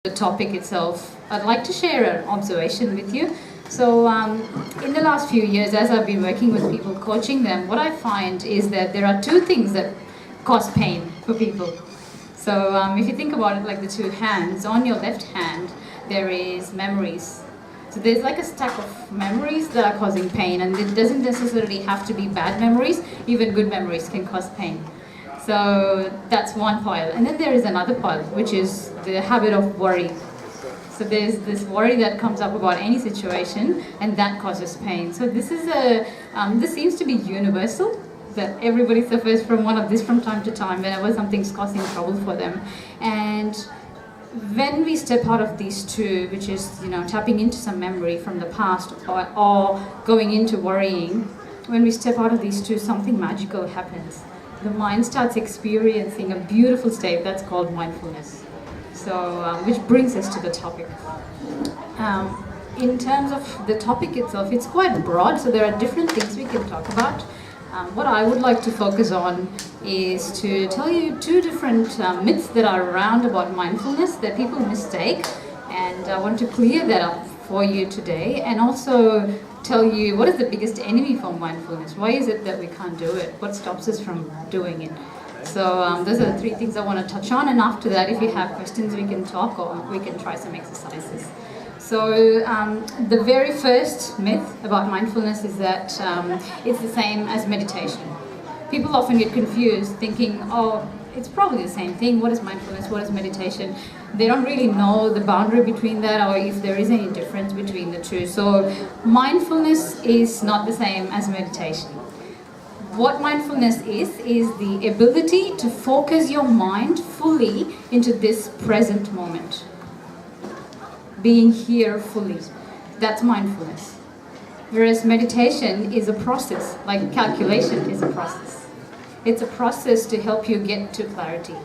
the topic itself, I'd like to share an observation with you. So in the last few years, as I've been working with people, coaching them, what I find is that there are two things that cause pain for people. So if you think about it like the two hands, on your left hand, there is memories. So there's like a stack of memories that are causing pain, and it doesn't necessarily have to be bad memories. Even good memories can cause pain. So that's one pile. And then there is another pile, which is the habit of worry. So there's this worry that comes up about any situation, and that causes pain. So this seems to be universal, that everybody suffers from one of this from time to time whenever something's causing trouble for them. And when we step out of these two, which is tapping into some memory from the past or going into worrying, when we step out of these two, something magical happens. The mind starts experiencing a beautiful state that's called mindfulness. So, which brings us to the topic. In terms of the topic itself, it's quite broad, so there are different things we can talk about. What I would like to focus on is to tell you two different myths that are around about mindfulness that people mistake, and I want to clear that up for you today, and also tell you what is the biggest enemy for mindfulness. Why is it that we can't do it? What stops us from doing it? So those are the three things I want to touch on, and after that, if you have questions, we can talk or we can try some exercises. So the very first myth about mindfulness is that it's the same as meditation. People often get confused thinking, oh, it's probably the same thing. What is mindfulness? What is meditation? They don't really know the boundary between that, or if there is any difference between the two. So mindfulness is not the same as meditation. What mindfulness is the ability to focus your mind fully into this present moment. Being here fully. That's mindfulness. Whereas meditation is a process, like calculation is a process. It's a process to help you get to clarity.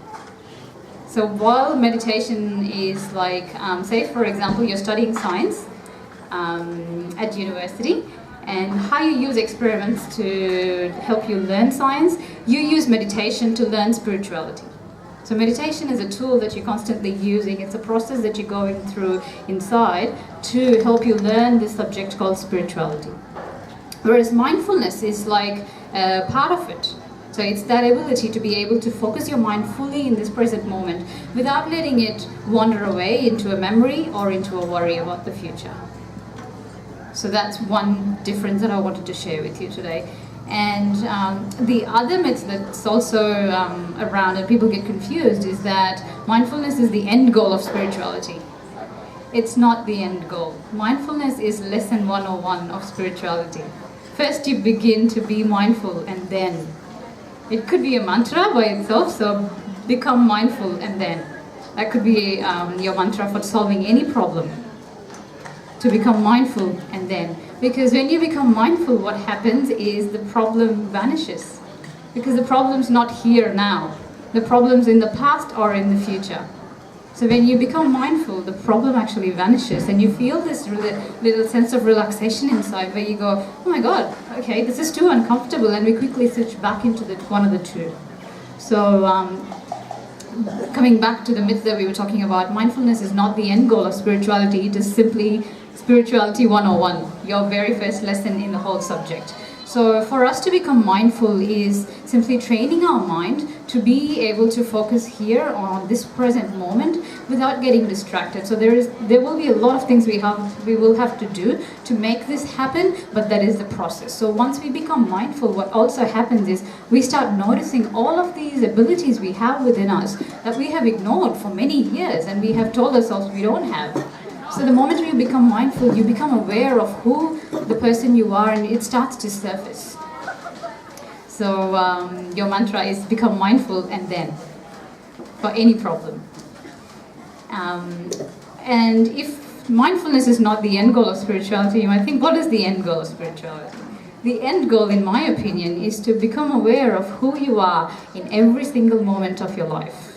So while meditation is like, say for example, you're studying science at university, and how you use experiments to help you learn science, you use meditation to learn spirituality. So meditation is a tool that you're constantly using. It's a process that you're going through inside to help you learn this subject called spirituality. Whereas mindfulness is like part of it. So it's that ability to be able to focus your mind fully in this present moment without letting it wander away into a memory or into a worry about the future. So that's one difference that I wanted to share with you today. And the other myth that's also around and people get confused is that mindfulness is the end goal of spirituality. It's not the end goal. Mindfulness is lesson 101 of spirituality. First you begin to be mindful, and then it could be a mantra by itself, so become mindful, and then that could be your mantra for solving any problem. To become mindful, and then, because when you become mindful, what happens is the problem vanishes, because the problem's not here now. The problem's in the past or in the future. So when you become mindful, the problem actually vanishes, and you feel this little sense of relaxation inside where you go, oh my god, okay, this is too uncomfortable, and we quickly switch back into one of the two. So coming back to the myth that we were talking about, mindfulness is not the end goal of spirituality. It is simply Spirituality 101, your very first lesson in the whole subject. So for us to become mindful is simply training our mind to be able to focus here on this present moment without getting distracted. So there will be a lot of things we will have to do to make this happen, but that is the process. So once we become mindful, what also happens is we start noticing all of these abilities we have within us that we have ignored for many years and we have told ourselves we don't have. So the moment you become mindful, you become aware of who the person you are, and it starts to surface. So your mantra is become mindful, and then, for any problem. And if mindfulness is not the end goal of spirituality, you might think, what is the end goal of spirituality? The end goal, in my opinion, is to become aware of who you are in every single moment of your life.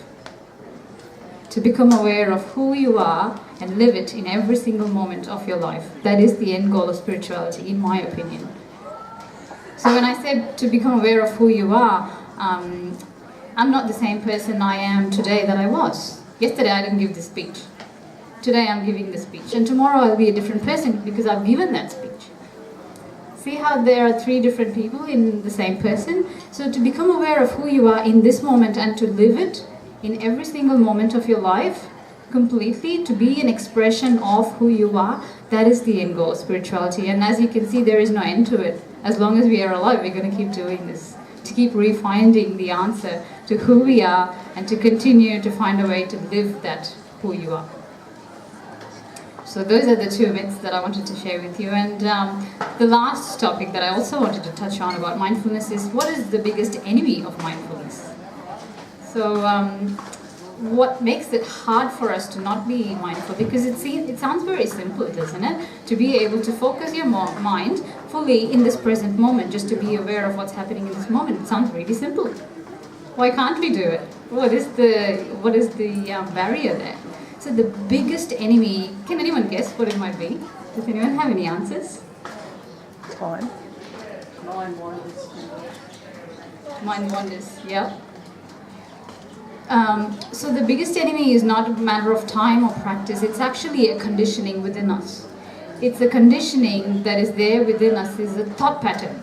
To become aware of who you are and live it in every single moment of your life. That is the end goal of spirituality, in my opinion. So when I said to become aware of who you are, I'm not the same person I am today that I was. Yesterday I didn't give this speech. today I'm giving the speech, and tomorrow I'll be a different person because I've given that speech. See how there are 3 different people in the same person? So to become aware of who you are in this moment and to live it in every single moment of your life, completely, to be an expression of who you are, that is the end goal of spirituality. And as you can see, there is no end to it. As long as we are alive, we're going to keep doing this, to keep refinding the answer to who we are and to continue to find a way to live that who you are. So those are the 2 myths that I wanted to share with you. And the last topic that I also wanted to touch on about mindfulness is, what is the biggest enemy of mindfulness? So what makes it hard for us to not be mindful? Because it sounds very simple, doesn't it? To be able to focus your mind fully in this present moment, just to be aware of what's happening in this moment. It sounds really simple. Why can't we do it? What is the barrier there? So the biggest enemy, can anyone guess what it might be? Does anyone have any answers? Time. Mind wanders, yeah. So the biggest enemy is not a matter of time or practice. It's actually a conditioning within us. It's a conditioning that is there within us, is a thought pattern.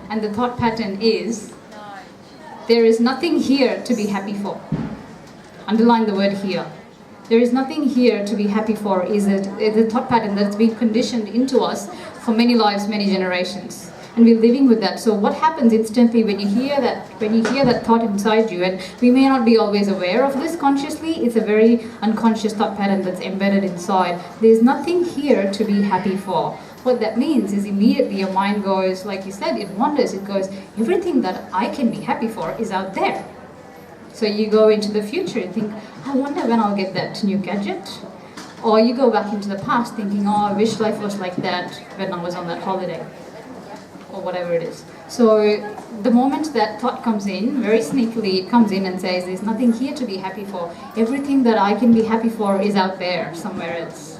And the thought pattern is, there is nothing here to be happy for. Underline the word here. There is nothing here to be happy for is a thought pattern that's been conditioned into us for many lives, many generations. And we're living with that. So what happens instantly when you hear that thought inside you, and we may not be always aware of this consciously, it's a very unconscious thought pattern that's embedded inside. There's nothing here to be happy for. What that means is immediately your mind goes, like you said, it wanders, it goes, everything that I can be happy for is out there. So you go into the future and think, I wonder when I'll get that new gadget. Or you go back into the past thinking, oh, I wish life was like that when I was on that holiday. Or whatever it is. So the moment that thought comes in, very sneakily it comes in and says, there's nothing here to be happy for. Everything that I can be happy for is out there, somewhere else.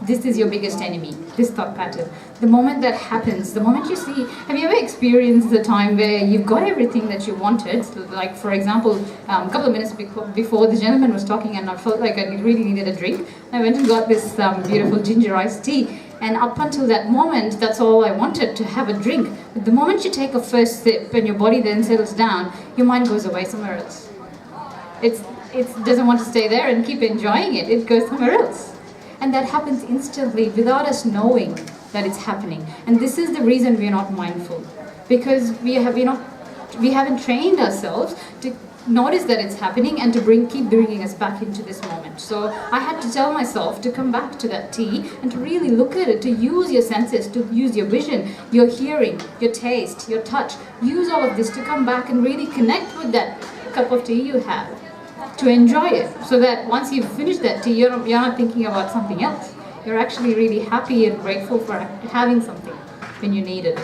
This is your biggest enemy, this thought pattern. The moment that happens, the moment you see, have you ever experienced the time where you've got everything that you wanted? Like, for example, a couple of minutes before the gentleman was talking and I felt like I really needed a drink. I went and got this beautiful ginger iced tea. And up until that moment, that's all I wanted, to have a drink. But the moment you take a first sip and your body then settles down, your mind goes away somewhere else. It doesn't want to stay there and keep enjoying it. It goes somewhere else. And that happens instantly without us knowing that it's happening. And this is the reason we're not mindful. Because we haven't trained ourselves to notice that it's happening and to keep bringing us back into this moment. So I had to tell myself to come back to that tea and to really look at it, to use your senses, to use your vision, your hearing, your taste, your touch. Use all of this to come back and really connect with that cup of tea you have, to enjoy it, so that once you've finished that tea, you're not thinking about something else. You're actually really happy and grateful for having something when you need it.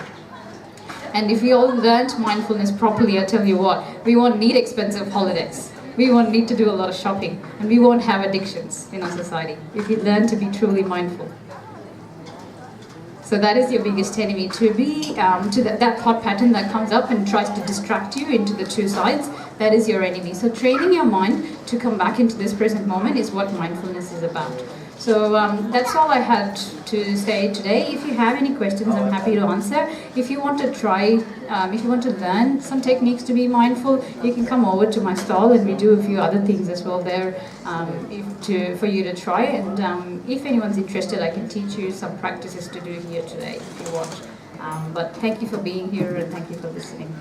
And if we all learned mindfulness properly, I tell you what, we won't need expensive holidays. We won't need to do a lot of shopping. And we won't have addictions in our society if we learn to be truly mindful. So that is your biggest enemy, to be that thought pattern that comes up and tries to distract you into the 2 sides. That is your enemy. So training your mind to come back into this present moment is what mindfulness is about. So that's all I had to say today. If you have any questions, I'm happy to answer. If you want to try, if you want to learn some techniques to be mindful, you can come over to my stall and we do a few other things as well there for you to try. And if anyone's interested, I can teach you some practices to do here today if you want. But thank you for being here and thank you for listening.